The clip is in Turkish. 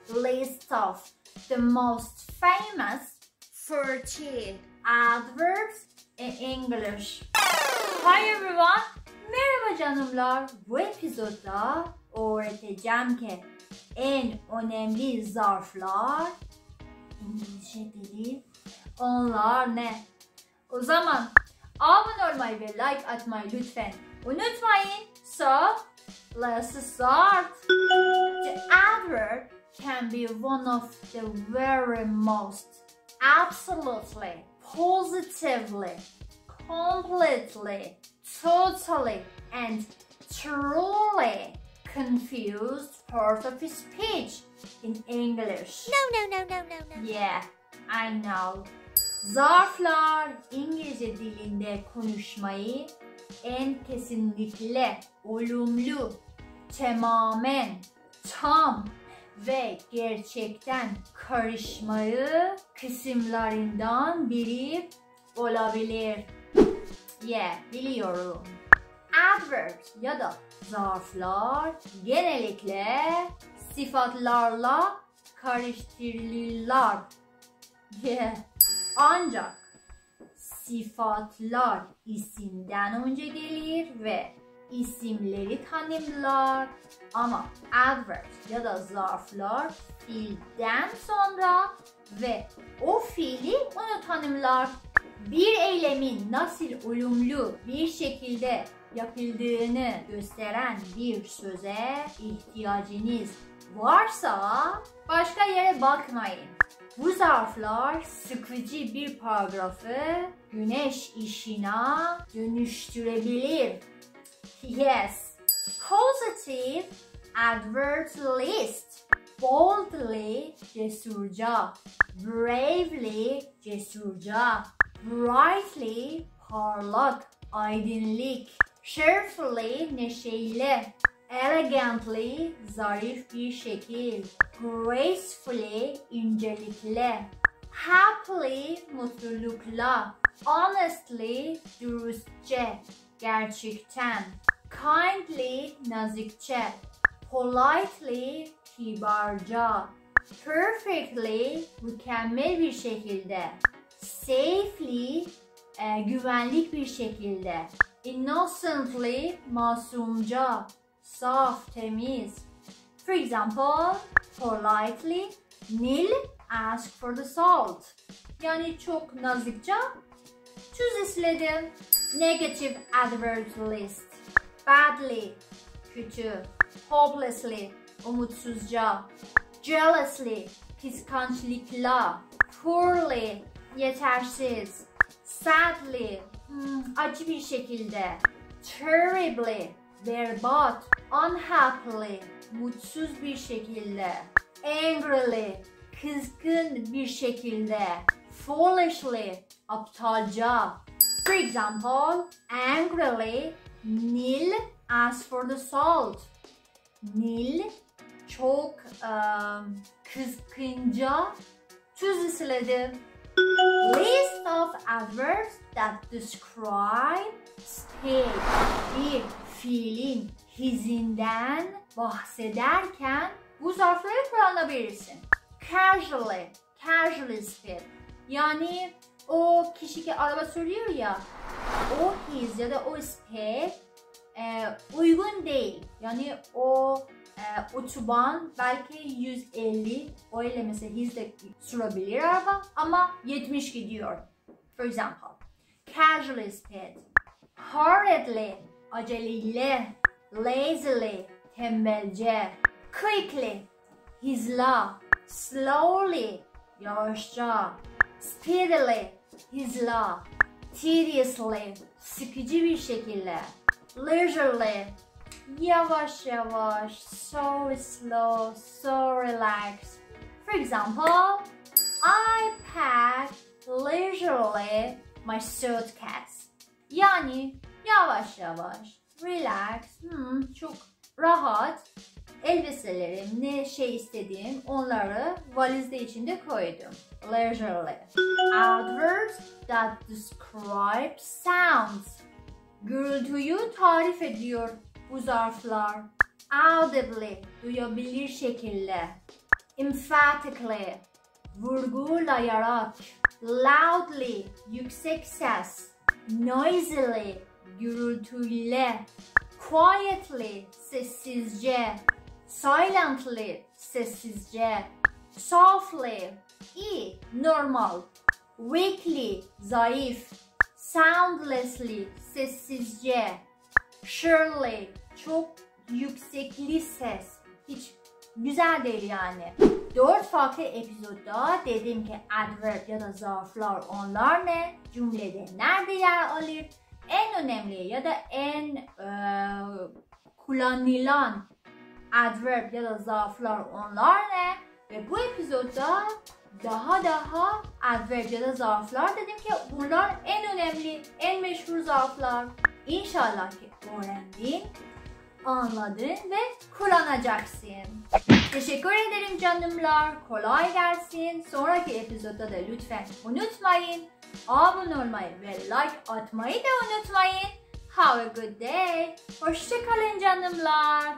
list of the most famous 30 adverbs in English. Hi everyone. Merhaba canımlar. Bu epizodda öğreteceğim ki en önemli zarflar İngilizce dili onlar ne? O zaman abone olmayı ve like atmayı lütfen unutmayın. So, let's start. The adverb can be one of the very most absolutely, positively, completely, totally, and truly confused part of speech in English. No. Yeah, I know. Zarflar İngilizce dilinde konuşmayı en kesinlikle olumlu, tamamen, tam ve gerçekten karışmayı kısımlarından biri olabilir. Yeah, biliyorum. Adverbs ya da zarflar genellikle sıfatlarla karıştırılırlar. Yeah. Ancak sıfatlar isimden önce gelir ve isimleri tanımlar. Ama adverbs ya da zarflar fiilden sonra ve o fiili onu tanımlar. Bir eylemin nasıl olumlu bir şekilde yapıldığını gösteren bir söze ihtiyacınız varsa başka yere bakmayın. Bu zarflar sıkıcı bir paragrafı güneş ışığına dönüştürebilir. Yes. Positive adverbs list. Boldly, cesurca. Bravely, cesurca. Brightly, parlak, aydınlık. Cheerfully, neşeyle. Elegantly, zarif bir şekil. Gracefully, incelikle. Happily, mutlulukla. Honestly, dürüstçe, gerçekten. Kindly, nazikçe. Politely, kibarca. Perfectly, mükemmel bir şekilde. Safely, güvenlik bir şekilde. Innocently, masumca, saf, temiz. For example, politely, Neil asked for the salt. Yani çok nazikçe tuz istedi. Negative adverbs list. Badly, kötü. Hopelessly, umutsuzca. Jealously, kıskançlıkla. Poorly, yetersiz. Sadly, acı bir şekilde. Terribly, berbat. Unhappily, mutsuz bir şekilde. Angrily, kızgın bir şekilde. Foolishly, aptalca. For example, angrily, Neil asked for the salt. Neil çok kızgınca tuz istedi. List of adverbs that describe state. Bir fiilin hizinden bahsederken bu zarfları kullanabilirsin. Casually, casually speak. Yani o kişi ki araba sürüyor ya, o his ya da o speak uygun değil. Yani o otoban belki 150, öyle mesela hizle sürebilir araba ama 70 gidiyor. For example, casually speed. Hurriedly, aceleyle. Lazily, tembelce. Quickly, hızla. Slowly, yavaşça. Speedily, hızla. Tediously, sıkıcı bir şekilde. Leisurely, yavaş yavaş, so slow, so relaxed. For example, I pack leisurely my suitcase. Yani yavaş yavaş, relax, çok rahat elbiselerim, ne şey istediğim onları valizde içinde koydum. Leisurely. Adverbs that describe sounds. Gürültüyü tarif ediyor bu zarflar. Audibly, duyabilir şekilde. emphatically, vurgulayarak, loudly, yüksek ses, noisily, gürültüyle, quietly, sessizce, silently, sessizce, softly, iyi, normal, weakly, zayıf, soundlessly, sessizce, surely, çok yüksekli ses, hiç güzel değil yani. 4 farklı epizodda dedim ki adverb ya da zarflar onlar ne? Cümlede nerede yer alır? En önemli ya da en kullanılan adverb ya da zarflar onlar ne? Ve bu epizodda daha adverb ya da zarflar dedim ki bunlar en önemli, en meşhur zarflar. İnşallah ki öğrendin, anladın ve kullanacaksın. Teşekkür ederim canımlar. Kolay gelsin. Sonraki epizodda da lütfen unutmayın. Abone olmayı ve like atmayı da unutmayın. Have a good day. Hoşça kalın canımlar.